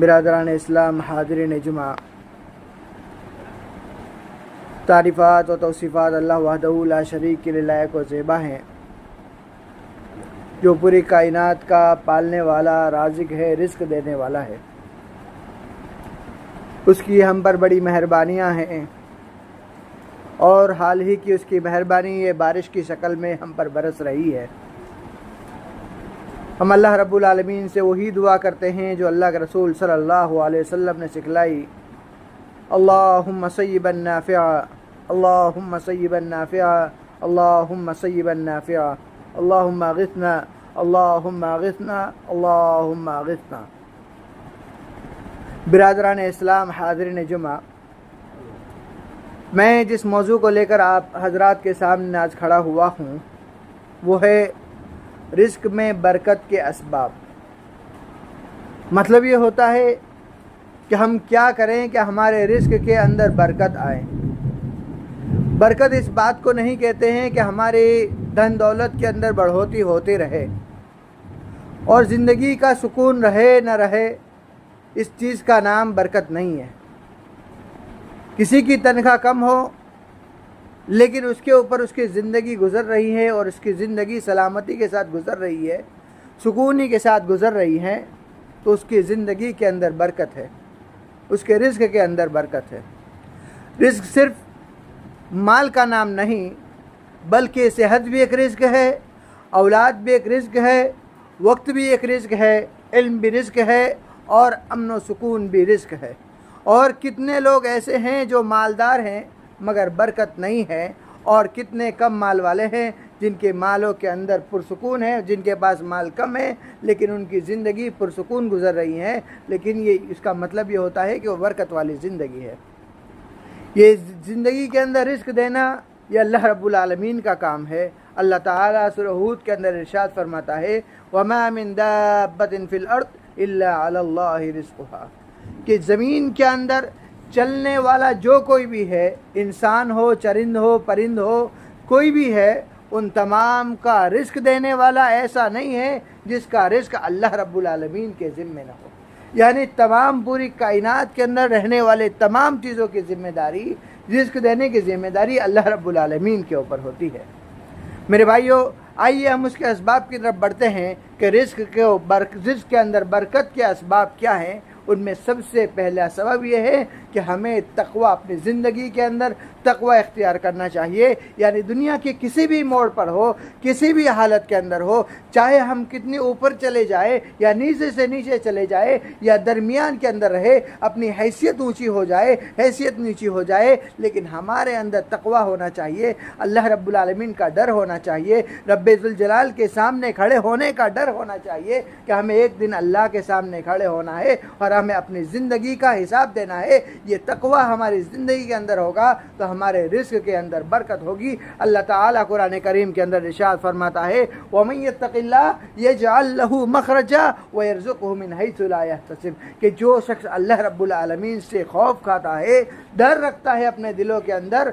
बिरादरान इस्लाम हाज़रीन जुमा तारीफ़ात व तौसीफ़ात अल्लाह वहदहू ला शरीक के लिए लायक व ज़ेबा हैं, जो पूरी कायनात का पालने वाला, राज़िक है, रिज़्क देने वाला है। उसकी हम पर बड़ी मेहरबानियाँ हैं और हाल ही की उसकी मेहरबानी ये बारिश की शक्ल में हम पर बरस रही है। हम अल्लाह रब्बुल आलमीन से वही दुआ करते हैं जो अल्लाह के रसूल सल्लल्लाहु अलैहि वसल्लम ने सिखलाई, अल्लाहुम्मा सय्यिबन नाफ़िआ, अल्लाहुम्मा सय्यिबन नाफ़िआ, अल्लाहुम्मा सय्यिबन नाफ़िआ, अल्लाहुम्मा अग़िथना, अल्लाहुम्मा अग़िथना, अल्लाहुम्मा अग़िथना। बिरादरान इस्लाम हाज़रीन जुमा, मैं जिस मौजू को लेकर आप हजरात के सामने आज खड़ा हुआ हूँ वो है रिज़्क में बरकत के असबाब। मतलब ये होता है कि हम क्या करें कि हमारे रिज़्क के अंदर बरकत आए। बरकत इस बात को नहीं कहते हैं कि हमारे धन दौलत के अंदर बढ़ोतरी होती रहे और ज़िंदगी का सुकून रहे न रहे, इस चीज़ का नाम बरकत नहीं है। किसी की तनख्वाह कम हो लेकिन उसके ऊपर उसकी ज़िंदगी गुज़र रही है और उसकी ज़िंदगी सलामती के साथ गुज़र रही है, सुकूनी के साथ गुज़र रही है, तो उसकी ज़िंदगी के अंदर बरकत है, उसके रिज़्क़ के अंदर बरकत है। रिज़्क़ सिर्फ माल का नाम नहीं, बल्कि सेहत भी एक रिज़्क़ है, औलाद भी एक रिज़्क़ है, वक्त भी एक रिज़्क़ है, इल्म भी रिज़्क़ है और अमन व सुकून भी रिज़्क़ है। और कितने लोग ऐसे हैं जो मालदार हैं मगर बरकत नहीं है, और कितने कम माल वाले हैं जिनके मालों के अंदर पुरसुकून है, जिनके पास माल कम है लेकिन उनकी ज़िंदगी पुरसुकून गुज़र रही है। लेकिन ये इसका मतलब ये होता है कि वो बरकत वाली ज़िंदगी है। ये ज़िंदगी के अंदर रिस्क देना ये अल्लाह रब्बुल आलमीन का काम है। अल्लाह ताला सूरह हूद के अंदर इरशाद फरमाता है, वमा मिन दाब्बतिन फिल अर्द इल्ला अलल्लाहि रिज़्क़ुहा, कि ज़मीन के अंदर चलने वाला जो कोई भी है, इंसान हो, चरिंद हो, परिंद हो, कोई भी है, उन तमाम का रिस्क देने वाला ऐसा नहीं है जिसका रिस्क अल्लाह रब्बुल आलमीन के ज़िम्मे ना हो। यानी तमाम पूरी कायनात के अंदर रहने वाले तमाम चीज़ों की ज़िम्मेदारी, रिस्क देने की ज़िम्मेदारी अल्लाह रब्बुल आलमीन के ऊपर होती है। मेरे भाइयों, आइए हम उसके असबाब की तरफ बढ़ते हैं कि रिस्क के अंदर बरकत के असबाब क्या हैं। उनमें सबसे पहला सबब यह है कि हमें तक़वा, अपनी ज़िंदगी के अंदर तक़वा इख्तियार करना चाहिए। यानी दुनिया के किसी भी मोड़ पर हो, किसी भी हालत के अंदर हो, चाहे हम कितनी ऊपर चले जाए या नीचे से नीचे चले जाए या दरमियान के अंदर रहे, अपनी हैसियत ऊंची हो जाए, हैसियत नीची हो जाए, लेकिन हमारे अंदर तक़वा होना चाहिए, अल्लाह रब्बुल आलमीन का डर होना चाहिए, रब्बे ज़ुल जलाल के सामने खड़े होने का डर होना चाहिए कि हमें एक दिन अल्लाह के सामने खड़े होना है और हमें अपनी ज़िंदगी का हिसाब देना है। ये तक़वा हमारी ज़िंदगी के अंदर होगा तो हमारे रिस्क के अंदर बरकत होगी। अल्लाह ताला कुरान करीम के अंदर इरशाद फरमाता है, वमन यत्तक़िल्लाह यजअल लहू मखरजा व यरज़ुक़हु मिन हैसु ला यहतसिब, कि जो शख्स अल्लाह रब्बुल आलमीन से खौफ खाता है, डर रखता है अपने दिलों के अंदर,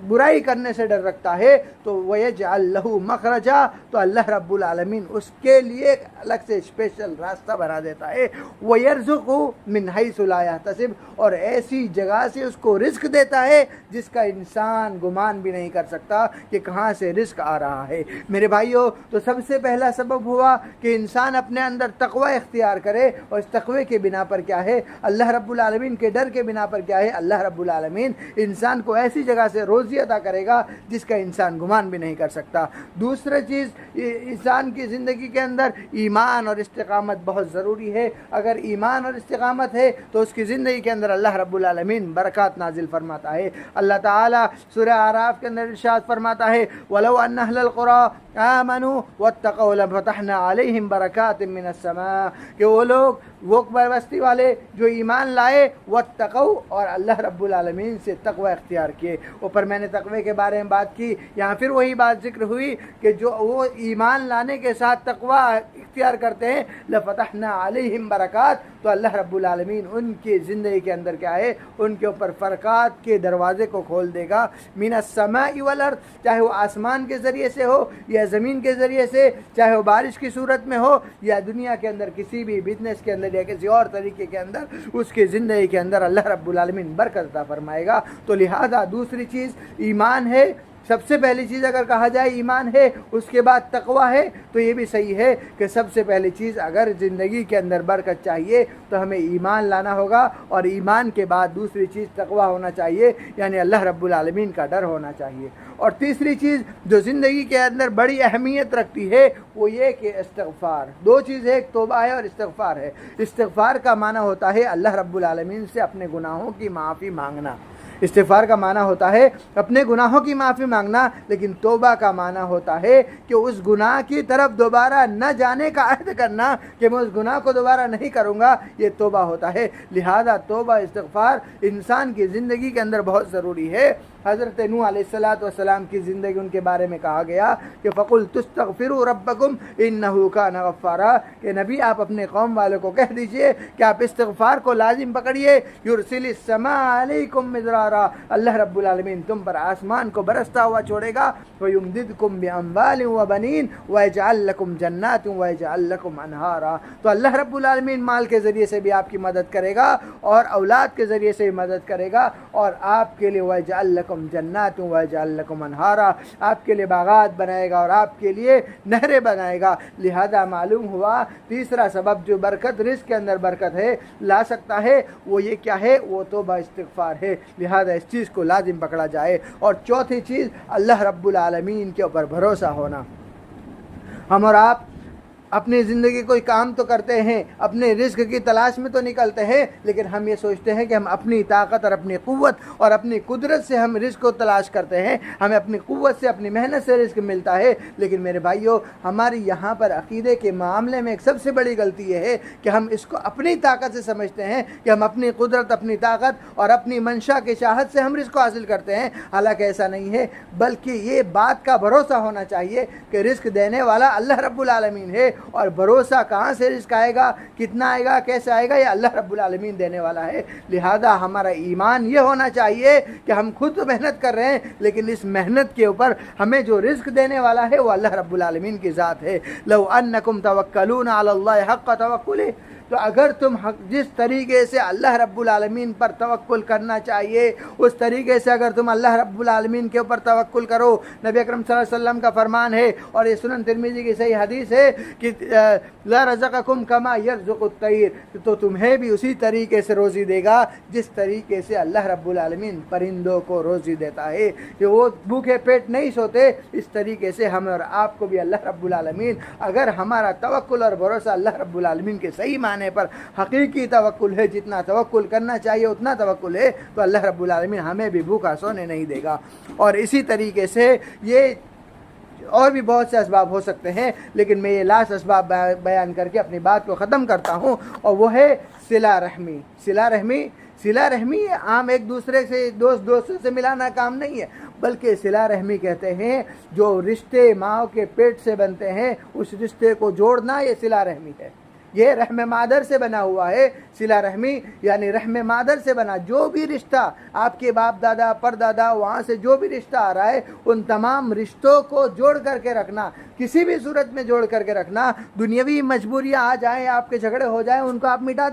बुराई करने से डर रखता है, तो व यजअल लहू मखरजा, तो अल्लाह रब्बुल आलमीन उसके लिए एक अलग से स्पेशल रास्ता बना देता है। व यरज़ुक़हु मिन हैसु ला यहतसिब, और ऐसी जगह से उसको रिस्क देता है जिसका इंसान गुमान भी नहीं कर सकता कि कहाँ से रिस्क आ रहा है। मेरे भाइयों, तो सबसे पहला सबब हुआ कि इंसान अपने अंदर तक़वा इख्तियार करे, और इस तक़वे के बिना पर क्या है, अल्लाह रब्बुल आलमीन के डर के बिना पर क्या है, अल्लाह रब्बुल आलमीन इंसान को ऐसी जगह से रोज़ी अता करेगा जिसका इंसान गुमान भी नहीं कर सकता। दूसरी चीज़, इंसान की ज़िंदगी के अंदर ईमान और इस्तिक़ामत बहुत ज़रूरी है। अगर ईमान और इस्तिक़ामत है तो उसकी ज़िंदगी के अंदर अल्लाह रब्बुल आलमीन बरक़ात नाजिल फरमाता है। अल्लाह ताला सूरह आराफ के अंदर इरशाद फरमाता है, वलौ अन्ना अहलल क़ुरा आमनू वत्तक़ौ लफ़तहना अलैहिम बरकातिम मिनस समा, कि वो लोग, वो बस्ती वाले जो ईमान लाए, वत्तक़ौ, और अल्लाह रब्बुल आलमीन से तक़वा इख्तियार किए। ऊपर मैंने तक़वे के बारे में बात की, यहाँ फिर वही बात जिक्र हुई कि जो वो ईमान लाने के साथ तक़वा इख्तियार करते हैं, लफ़तहना अलैहिम बरकात, तो अल्लाह रब्बुल आलमीन उनकी ज़िंदगी के अंदर क्या है, उनके ऊपर बरक़ात के दरवाज़े को खोल देगा। मिनस समाई वल अर्द, चाहे वो आसमान के ज़रिए से हो या ज़मीन के ज़रिए से, चाहे वो बारिश की सूरत में हो या दुनिया के अंदर किसी भी बिजनेस के अंदर या किसी और तरीके के अंदर, उसकी ज़िंदगी के अंदर अल्लाह रब्बुल आलमीन बरकत अता फरमाएगा। तो लिहाजा दूसरी चीज़ ईमान है। सबसे पहली चीज़ अगर कहा जाए ईमान है, उसके बाद तक़वा है, तो ये भी सही है कि सबसे पहली चीज़ अगर ज़िंदगी के अंदर बरकत चाहिए तो हमें ईमान लाना होगा, और ईमान के बाद दूसरी चीज़ तक़वा होना चाहिए, यानी अल्लाह रब्बुल आलमीन का डर होना चाहिए। और तीसरी चीज़ जो ज़िंदगी के अंदर बड़ी अहमियत रखती है वो ये कि इस्तिग़फ़ार। दो चीज़ है, एक तौबा है और इस्तिग़फ़ार है। इस्तिग़फ़ार का माना होता है अल्लाह रब्बुल आलमीन से अपने गुनाहों की माफ़ी मांगना। इस्तिग़फ़ार का माना होता है अपने गुनाहों की माफ़ी मांगना, लेकिन तौबा का माना होता है कि उस गुनाह की तरफ दोबारा न जाने का अहद करना कि मैं उस गुनाह को दोबारा नहीं करूँगा, ये तौबा होता है। लिहाजा तौबा, इस्तिग़फ़ार इंसान की ज़िंदगी के अंदर बहुत ज़रूरी है। हज़रत नूह अलैहिस्सलाम की ज़िंदगी उनके बारे में कहा गया कि फ़कुल तुस्तग़फिरू रब्बकुम इन्नहु काना गफ़्फ़ारा, कि नबी आप अपने कौम वालों को कह दीजिए कि आप इस्तिग़फ़ार को लाजिम पकड़िए। युरसिलिस समा अलैकुम मिदरारा, अल्लाह रब्बुल आलमीन तुम पर आसमान को बरसता हुआ छोड़ेगा। व युमदिदकुम बिअम्वालिन व बनीन व यजअल लकुम जन्नातिन व यजअल लकुम अनहारा। तो अल्लाह रब्बुल आलमीन माल के ज़रिए से भी आपकी मदद करेगा और औलाद के ज़रिए से भी मदद करेगा, और आपके लिए व यजअल लकुम जन्नातिन व यजअल लकुम अनहारा, आपके लिए बागात बनाएगा और आपके लिए नहरें बनाएगा। लिहाजा मालूम हुआ तीसरा सबब जो बरकत रिज़्क़ के अंदर बरकत है ला सकता है वो ये क्या है, वो तौबा इस्तिग़फ़ार है। लिहाजा इस चीज़ को लाजिम पकड़ा जाए। और चौथी चीज़ अल्लाह रब्बुल आलमीन के ऊपर भरोसा होना। हम और आप अपनी ज़िंदगी कोई काम तो करते हैं, अपने रिज़्क़ की तलाश में तो निकलते हैं, लेकिन हम ये सोचते हैं कि हम अपनी ताकत और अपनी क़ुव्वत और अपनी कुदरत से हम रिज़्क़ को तलाश करते हैं, हमें अपनी क़ुव्वत से अपनी मेहनत से रिज़्क़ मिलता है। लेकिन मेरे भाइयों, हमारी यहाँ पर अक़ीदे के मामले में एक सबसे बड़ी गलती ये है कि हम इसको अपनी ताकत से समझते हैं कि हम अपनी कुदरत, अपनी ताकत और अपनी मंशा की चाहत से हम रिज़्क़ को हासिल करते हैं। हालांकि ऐसा नहीं है, बल्कि ये बात का भरोसा होना चाहिए कि रिज़्क़ देने वाला अल्लाह रब्बुल आलमीन है, और भरोसा कहाँ से रिज़्क़ आएगा, कितना आएगा, कैसे आएगा, ये अल्लाह रब्बुल आलमीन देने वाला है। लिहाजा हमारा ईमान ये होना चाहिए कि हम खुद तो मेहनत कर रहे हैं, लेकिन इस मेहनत के ऊपर हमें जो रिज़्क़ देने वाला है वो अल्लाह रब्बुल आलमीन की ज़ात है। लौ अन्नकुम तवक्कलूना अलल्लाहि हक़्क़ तवक्कुलिही, तो अगर तुम जिस तरीके से अल्लाह रब्बुल आलमीन पर तवक्कुल करना चाहिए उस तरीके से अगर तुम अल्लाह रब्बुल आलमीन के ऊपर तवक्कुल करो, नबी अकरम सल्लल्लाहु अलैहि वसल्लम का फरमान है और ये सुनन तिरमिज़ी की सही हदीस है कि ला रज़क़कुम कमा यरज़ुक़ुत तैर, तो तुम्हें भी उसी तरीके से रोज़ी देगा जिस तरीके से अल्लाह रब्बुल आलमीन परिंदों को रोज़ी देता है, कि वो भूखे पेट नहीं सोते। इस तरीके से हमें और आपको भी अल्लाह रब्बुल आलमीन, अगर हमारा तवक्कुल और भरोसा अल्लाह रब्बुल आलमीन के सही माने पर हकीकी तवक्कुल है, जितना तवक्कुल करना चाहिए उतना तवक्कुल है, तो अल्लाह रब्बुल आलमीन हमें भी भूखा सोने नहीं देगा। और इसी तरीके से ये और भी बहुत से असबाब हो सकते हैं, लेकिन मैं ये लास्ट असबाब बयान करके अपनी बात को ख़त्म करता हूँ, और वो है सिला रहमी। सिला रहमी आम एक दूसरे से दोस्तों से मिलाना काम नहीं है, बल्कि सिला रहमी कहते हैं जो रिश्ते माँ के पेट से बनते हैं उस रिश्ते को जोड़ना, ये सिला रहमी है। ये रहम मादर से बना हुआ है। सिला रहमी यानी रहम मादर से बना जो भी रिश्ता आपके बाप दादा परदादा वहाँ से जो भी रिश्ता आ रहा है उन तमाम रिश्तों को जोड़ करके रखना, किसी भी सूरत में जोड़ करके रखना। दुनियावी मजबूरियाँ आ जाएं, आपके झगड़े हो जाएं, उनको आप मिटा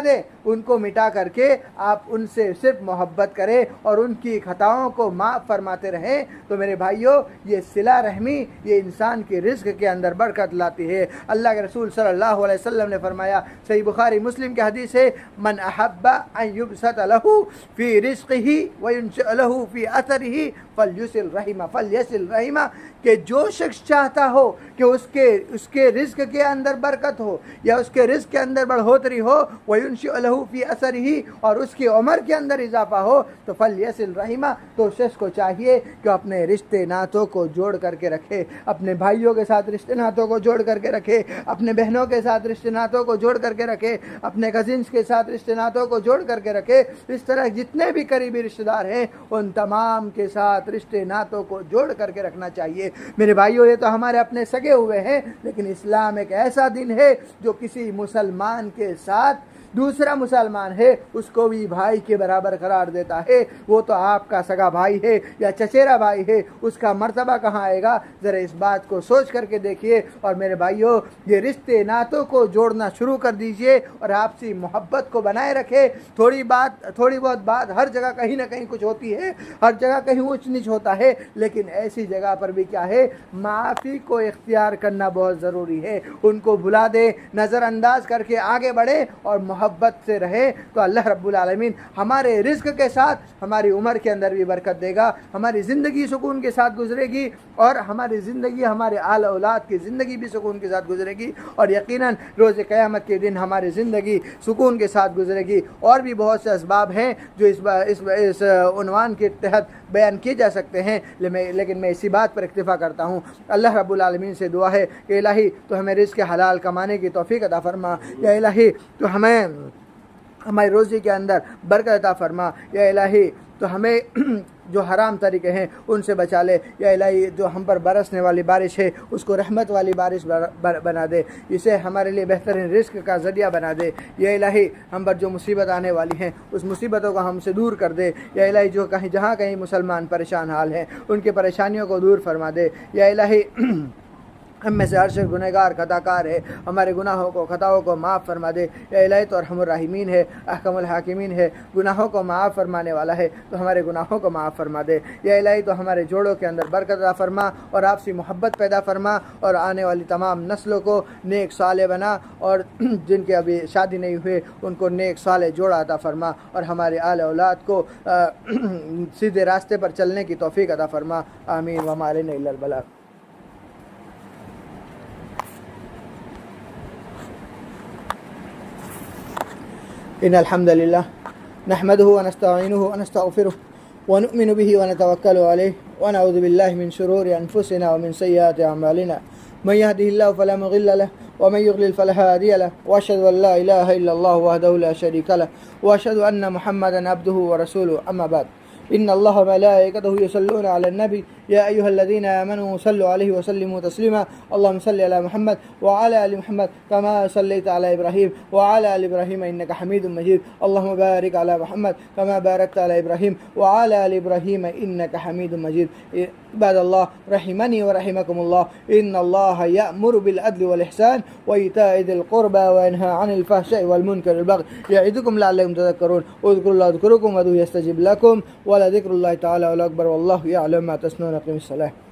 दें, उनको मिटा करके आप उनसे सिर्फ मोहब्बत करें और उनकी खताओं को माफ़ फरमाते रहें। तो मेरे भाइयों, ये सिला रहमी ये इंसान के रिज़्क़ के अंदर बरकत लाती है। अल्लाह के रसूल सल्लल्लाहु अलैहि वसल्लम ने फरमाया, सही बुखारी मुस्लिम की हदीस है, मन अहब्बा अन युबसत लहू फ़ी रिज़्क़िही व युनशअ लहू फ़ी अथरिही फलयुसिल रहिमा, कि जो शख्स चाहता हो कि उसके रिज़्क़ के अंदर बरकत हो या उसके रिज़्क़ के अंदर बढ़ोतरी हो, वयुनशअ लहू फ़ी असरिही, और उसकी उम्र के अंदर इजाफा हो, तो फलयसिल रहिमा, तो शख्स को चाहिए कि अपने रिश्ते नातों को जोड़ करके रखे, अपने भाइयों के साथ रिश्ते नातों को जोड़ करके रखे, अपने बहनों के साथ रिश्ते नातों को जोड़ करके रखे, अपने कजिन्स के साथ रिश्ते नातों को जोड़ करके रखे। इस तरह जितने भी करीबी रिश्तेदार हैं उन तमाम के साथ रिश्ते नातों को जोड़ करके रखना चाहिए। मेरे भाइयों, ये तो हमारे अपने सगे हुए हैं, लेकिन इस्लाम एक ऐसा दिन है जो किसी मुसलमान के साथ दूसरा मुसलमान है उसको भी भाई के बराबर करार देता है। वो तो आपका सगा भाई है या चचेरा भाई है, उसका मर्तबा कहाँ आएगा? ज़रा इस बात को सोच करके देखिए। और मेरे भाइयों, ये रिश्ते नातों को जोड़ना शुरू कर दीजिए और आपसी मोहब्बत को बनाए रखे। थोड़ी बहुत बात हर जगह कहीं ना कहीं कुछ होती है, हर जगह कहीं ऊंच नीच होता है, लेकिन ऐसी जगह पर भी क्या है, माफ़ी को इख्तियार करना बहुत ज़रूरी है। उनको भुला दे, नज़रअंदाज करके आगे बढ़े और मोहब्बत से रहे, तो अल्लाह रब्बुल आलमीन हमारे रिज़्क़ के साथ हमारी उम्र के अंदर भी बरकत देगा, हमारी ज़िंदगी सुकून के साथ गुजरेगी और हमारी ज़िंदगी, हमारे आल औलाद की ज़िंदगी भी सुकून के साथ गुजरेगी और यकीनन रोज़ क़यामत के दिन हमारी ज़िंदगी सुकून के साथ गुजरेगी। और भी बहुत से असबाब हैं जो इस उन्वान के तहत बयान किए जा सकते हैं, लेकिन मैं इसी बात पर इक्तिफ़ा करता हूँ। अल्लाह रब्बुल आलमीन से दुआ है कि इलाही तो हमें रिज़्क़ हलाल कमाने की तौफ़ीक़ अता फरमा, या इलाही तो हमें हमारी रोज़ी के अंदर बरकत अता फरमा, या इलाही तो हमें जो हराम तरीके हैं उनसे बचा ले। या इलाही जो हम पर बरसने वाली बारिश है उसको रहमत वाली बारिश बना दे, इसे हमारे लिए बेहतरीन रिस्क का ज़रिया बना दे। या इलाही हम पर जो मुसीबत आने वाली हैं उस मुसीबतों को हमसे दूर कर दे। या इलाही जो कहीं जहाँ कहीं मुसलमान परेशान हाल हैं उनकी परेशानियों को दूर फरमा दे। या इलाही हम में से हर शख्स गुनहगार खताकार है, हमारे गुनाहों को खताओं को माफ़ फरमा दे। या इलाही तो अरहमुर राहिमीन है, अहकमुल हाकिमीन है, गुनाहों को माफ़ फरमाने वाला है, तो हमारे गुनाहों को माफ़ फरमा दे। या इलाही तो हमारे जोड़ों के अंदर बरकत अता फरमा और आपसी मोहब्बत पैदा फरमा और आने वाली तमाम नस्लों को नेक साले बना, और जिनके अभी शादी नहीं हुए उनको नेक साले जोड़ा अता फरमा, और हमारे आले औलाद को सीधे रास्ते पर चलने की तौफीक अता फरमा। आमीन व मा अलैना इल्लल बलाग। इन्नल हम्दुलिल्लाह नहमदुहु व नस्तईनुहु व नस्तगफिरुह व नुमिनु बिही व नतवक्कलु अलैहि व नऊज़ु बिल्लाहि मिन शुरूरि अनफुसिना व मिन सय्यिआति अमालिना मन यहदिहिल्लाहु फला मुदिल्ल लहु व मन युद्लिल फला हादिय लहु व अशहदु अन ला इलाहा इल्लल्लाहु वहदहु ला शरीका लहु व अशहदु अन्न मुहम्मदन अब्दुहु व रसूलुहु अम्मा बाद। इन्नल्लाह व मलाइकतहु युसल्लूना अलन नबी या अय्युहल्लज़ीना आमनू सल्लु अलैहि व सल्लिमू तस्लीमा अल्लाहुम्मा सल्लि अला मुहम्मद व अला आलि मुहम्मद कमा सल्लैता अला इब्राहीम व अला आलि इब्राहीम इन्नका हमीदुम मजीद अल्लाहुम्मा बारिक अला मुहम्मद कमा बारकता अला इब्राहीम व अला आलि इब्राहीम इन्नका हमीदुम मजीद। इबादल्लाह रहिमनी व रहिमकुमुल्लाह इन्नल्लाह यअमुरु बिल अदलि वल इहसान व ईताइ ज़िल क़ुरबा व यनहा अनिल फ़हशाइ वल मुनकरि वल बग़य यअइदुकुम लअल्लकुम तज़क्करून उज़्कुरुल्लाह यज़्कुरुकुम वदूहु यस्तजिब लकुम व लज़िक्रुल्लाहि तआला अकबर वल्लाहु यअलमु मा तस्नऊन। अक़ीमुस्सलाह।